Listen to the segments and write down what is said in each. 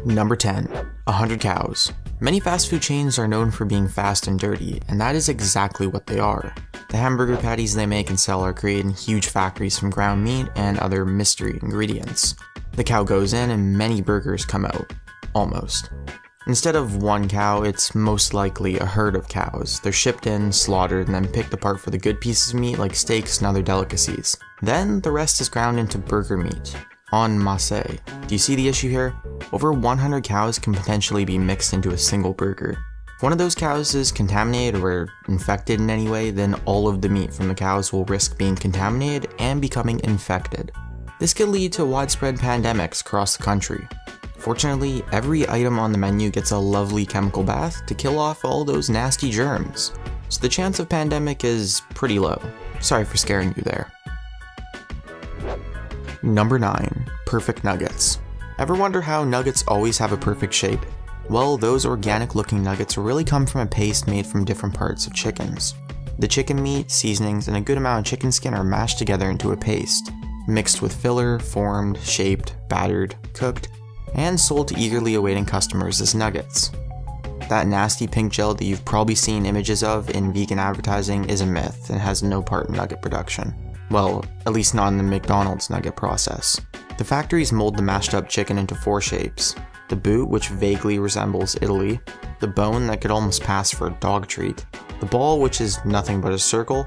Number 10. 100 cows. Many fast food chains are known for being fast and dirty, and that is exactly what they are. The hamburger patties they make and sell are created in huge factories from ground meat and other mystery ingredients. The cow goes in and many burgers come out. Almost. Instead of one cow, it's most likely a herd of cows. They're shipped in, slaughtered, and then picked apart for the good pieces of meat like steaks and other delicacies. Then the rest is ground into burger meat. En masse. Do you see the issue here? Over 100 cows can potentially be mixed into a single burger. If one of those cows is contaminated or infected in any way, then all of the meat from the cows will risk being contaminated and becoming infected. This could lead to widespread pandemics across the country. Fortunately, every item on the menu gets a lovely chemical bath to kill off all those nasty germs, so the chance of pandemic is pretty low. Sorry for scaring you there. Number 9. Perfect nuggets. Ever wonder how nuggets always have a perfect shape? Well, those organic looking nuggets really come from a paste made from different parts of chickens. The chicken meat, seasonings, and a good amount of chicken skin are mashed together into a paste, mixed with filler, formed, shaped, battered, cooked, and sold to eagerly awaiting customers as nuggets. That nasty pink gel that you've probably seen images of in vegan advertising is a myth and has no part in nugget production. Well, at least not in the McDonald's nugget process. The factories mold the mashed up chicken into 4 shapes. The boot, which vaguely resembles Italy, the bone that could almost pass for a dog treat, the ball, which is nothing but a circle.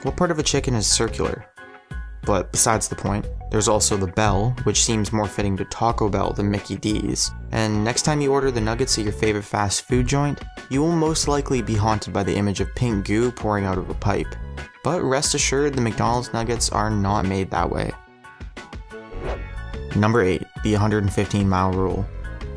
What part of a chicken is circular? But besides the point, there's also the bell, which seems more fitting to Taco Bell than Mickey D's. And next time you order the nuggets at your favorite fast food joint, you will most likely be haunted by the image of pink goo pouring out of a pipe. But rest assured, the McDonald's nuggets are not made that way. Number 8. The 115-mile rule.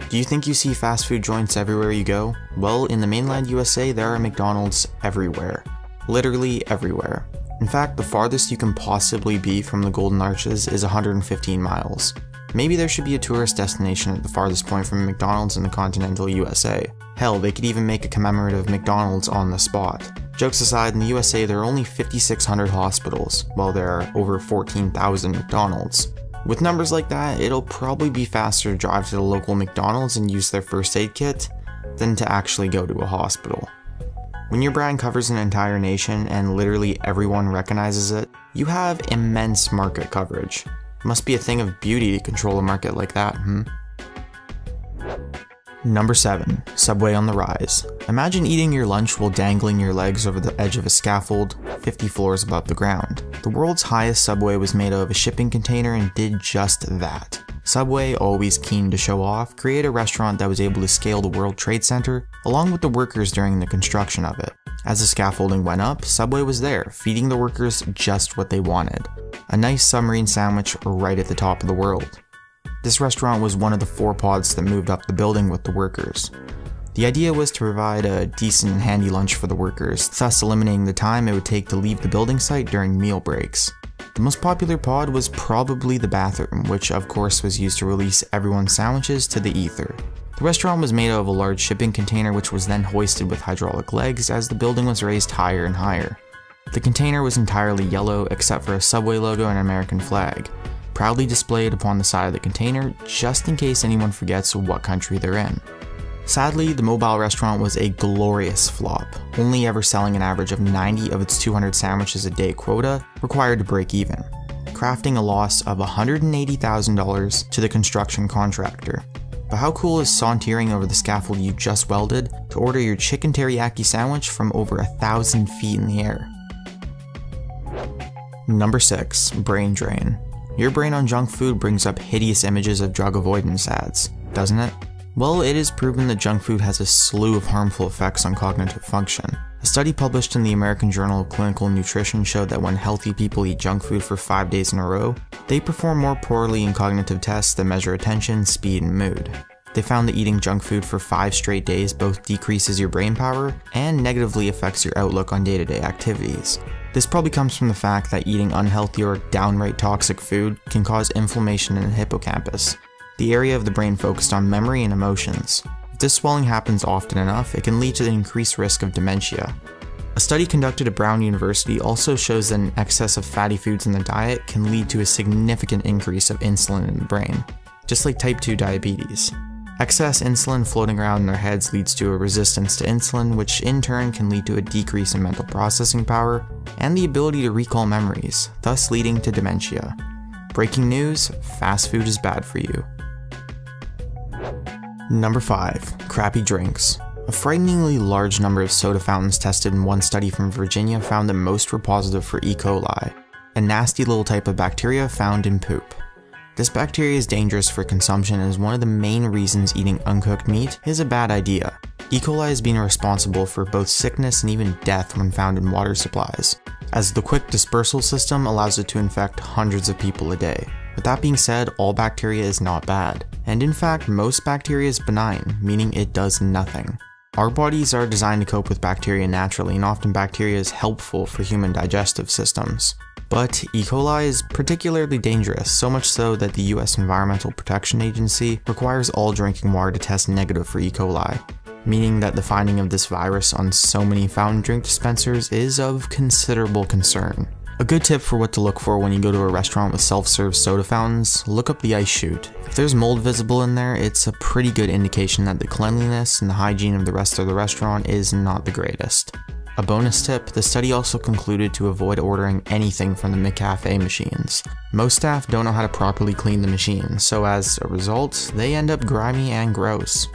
Do you think you see fast food joints everywhere you go? Well, in the mainland USA, there are McDonald's everywhere. Literally everywhere. In fact, the farthest you can possibly be from the Golden Arches is 115 miles. Maybe there should be a tourist destination at the farthest point from McDonald's in the continental USA. Hell, they could even make a commemorative McDonald's on the spot. Jokes aside, in the USA there are only 5,600 hospitals, while there are over 14,000 McDonald's. With numbers like that, it'll probably be faster to drive to the local McDonald's and use their first aid kit than to actually go to a hospital. When your brand covers an entire nation and literally everyone recognizes it, you have immense market coverage. Must be a thing of beauty to control a market like that, Number 7. Subway on the rise. Imagine eating your lunch while dangling your legs over the edge of a scaffold 50 floors above the ground. The world's highest subway was made out of a shipping container and did just that. Subway, always keen to show off, created a restaurant that was able to scale the World Trade Center along with the workers during the construction of it. As the scaffolding went up, Subway was there, feeding the workers just what they wanted. A nice submarine sandwich right at the top of the world. This restaurant was one of the 4 pods that moved up the building with the workers. The idea was to provide a decent and handy lunch for the workers, thus eliminating the time it would take to leave the building site during meal breaks. The most popular pod was probably the bathroom, which of course was used to release everyone's sandwiches to the ether. The restaurant was made out of a large shipping container which was then hoisted with hydraulic legs as the building was raised higher and higher. The container was entirely yellow except for a Subway logo and an American flag, proudly displayed upon the side of the container just in case anyone forgets what country they're in. Sadly, the mobile restaurant was a glorious flop, only ever selling an average of 90 of its 200 sandwiches a day quota required to break even, crafting a loss of $180,000 to the construction contractor. But how cool is sauntering over the scaffold you just welded to order your chicken teriyaki sandwich from over 1,000 feet in the air? Number 6. Brain drain. Your brain on junk food brings up hideous images of drug avoidance ads, doesn't it? Well, it is proven that junk food has a slew of harmful effects on cognitive function. A study published in the American Journal of Clinical Nutrition showed that when healthy people eat junk food for 5 days in a row, they perform more poorly in cognitive tests that measure attention, speed, and mood. They found that eating junk food for 5 straight days both decreases your brain power and negatively affects your outlook on day-to-day activities. This probably comes from the fact that eating unhealthy or downright toxic food can cause inflammation in the hippocampus, the area of the brain focused on memory and emotions. If this swelling happens often enough, it can lead to the increased risk of dementia. A study conducted at Brown University also shows that an excess of fatty foods in the diet can lead to a significant increase of insulin in the brain, just like type 2 diabetes. Excess insulin floating around in their heads leads to a resistance to insulin, which in turn can lead to a decrease in mental processing power and the ability to recall memories, thus leading to dementia. Breaking news, fast food is bad for you. Number 5. Crappy drinks. A frighteningly large number of soda fountains tested in one study from Virginia found that most were positive for E. coli, a nasty little type of bacteria found in poop. This bacteria is dangerous for consumption and is one of the main reasons eating uncooked meat is a bad idea. E. coli has been responsible for both sickness and even death when found in water supplies, as the quick dispersal system allows it to infect hundreds of people a day. With that being said, all bacteria is not bad, and in fact most bacteria is benign, meaning it does nothing. Our bodies are designed to cope with bacteria naturally, and often bacteria is helpful for human digestive systems. But E. coli is particularly dangerous, so much so that the US Environmental Protection Agency requires all drinking water to test negative for E. coli, meaning that the finding of this virus on so many fountain drink dispensers is of considerable concern. A good tip for what to look for when you go to a restaurant with self-serve soda fountains, look up the ice chute. If there's mold visible in there, it's a pretty good indication that the cleanliness and the hygiene of the rest of the restaurant is not the greatest. A bonus tip, the study also concluded to avoid ordering anything from the McCafe machines. Most staff don't know how to properly clean the machines, so as a result, they end up grimy and gross.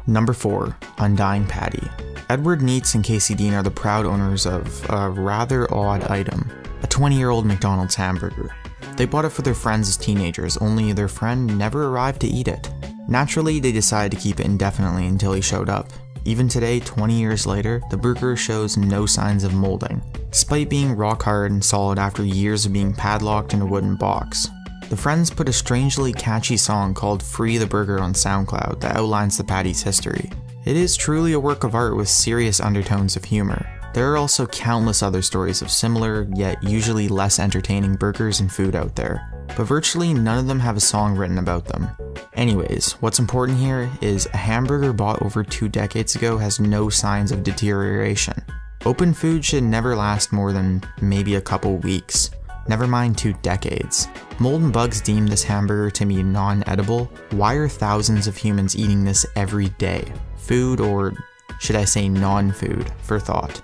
Number 4. Undying Patty. Edward Neitz and Casey Dean are the proud owners of a rather odd item, a 20-year-old McDonald's hamburger. They bought it for their friends as teenagers, only their friend never arrived to eat it. Naturally, they decided to keep it indefinitely until he showed up. Even today, 20 years later, the burger shows no signs of molding, despite being rock hard and solid after years of being padlocked in a wooden box. The friends put a strangely catchy song called Free the Burger on SoundCloud that outlines the patty's history. It is truly a work of art with serious undertones of humor. There are also countless other stories of similar, yet usually less entertaining burgers and food out there, but virtually none of them have a song written about them. Anyways, what's important here is a hamburger bought over 2 decades ago has no signs of deterioration. Open food should never last more than maybe a couple weeks, never mind 2 decades. Mold and bugs deem this hamburger to be non-edible. Why are thousands of humans eating this every day? Food, or should I say non-food, for thought.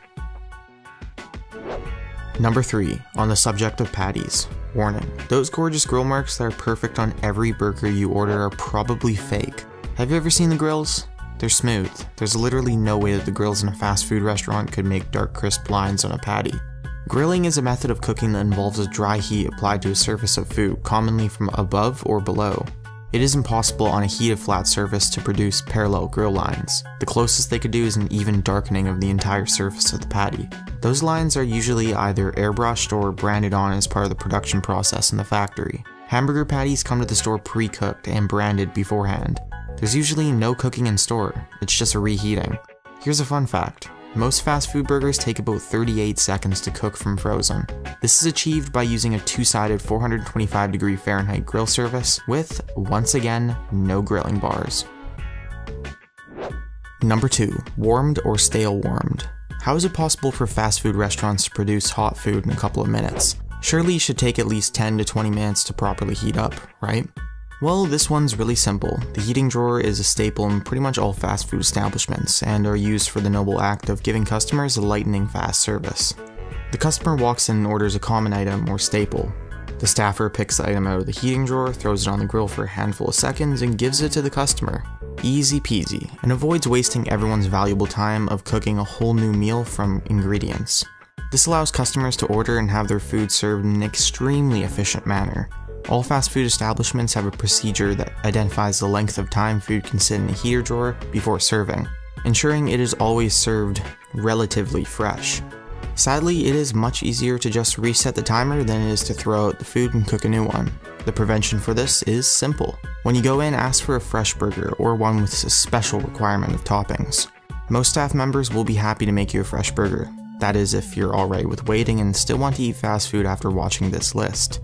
Number 3, on the subject of patties. Warning, those gorgeous grill marks that are perfect on every burger you order are probably fake. Have you ever seen the grills? They're smooth. There's literally no way that the grills in a fast food restaurant could make dark crisp lines on a patty. Grilling is a method of cooking that involves a dry heat applied to a surface of food, commonly from above or below. It is impossible on a heated flat surface to produce parallel grill lines. The closest they could do is an even darkening of the entire surface of the patty. Those lines are usually either airbrushed or branded on as part of the production process in the factory. Hamburger patties come to the store pre-cooked and branded beforehand. There's usually no cooking in store, it's just a reheating. Here's a fun fact. Most fast food burgers take about 38 seconds to cook from frozen. This is achieved by using a 2-sided 425° Fahrenheit grill surface with, once again, no grilling bars. Number 2. Warmed or stale warmed. How is it possible for fast food restaurants to produce hot food in a couple of minutes? Surely it should take at least 10 to 20 minutes to properly heat up, right? Well, this one's really simple. The heating drawer is a staple in pretty much all fast food establishments and are used for the noble act of giving customers a lightning fast service. The customer walks in and orders a common item or staple. The staffer picks the item out of the heating drawer, throws it on the grill for a handful of seconds, and gives it to the customer. Easy peasy, and avoids wasting everyone's valuable time of cooking a whole new meal from ingredients. This allows customers to order and have their food served in an extremely efficient manner. All fast food establishments have a procedure that identifies the length of time food can sit in a heater drawer before serving, ensuring it is always served relatively fresh. Sadly, it is much easier to just reset the timer than it is to throw out the food and cook a new one. The prevention for this is simple. When you go in, ask for a fresh burger or one with a special requirement of toppings. Most staff members will be happy to make you a fresh burger. That is if you're alright with waiting and still want to eat fast food after watching this list.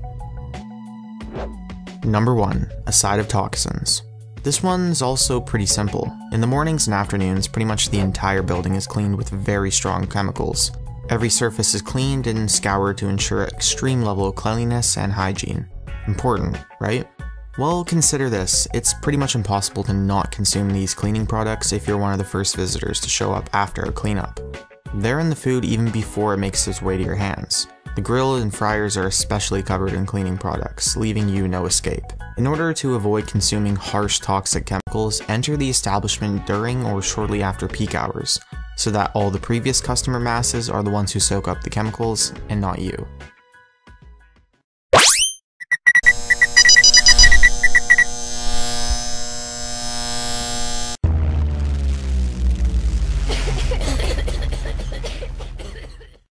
Number 1. A side of toxins. This one's also pretty simple. In the mornings and afternoons, pretty much the entire building is cleaned with very strong chemicals. Every surface is cleaned and scoured to ensure extreme level of cleanliness and hygiene. Important, right? Well, consider this. It's pretty much impossible to not consume these cleaning products if you're one of the first visitors to show up after a cleanup. They're in the food even before it makes its way to your hands. The grill and fryers are especially covered in cleaning products, leaving you no escape. In order to avoid consuming harsh toxic chemicals, enter the establishment during or shortly after peak hours, so that all the previous customer masses are the ones who soak up the chemicals and not you.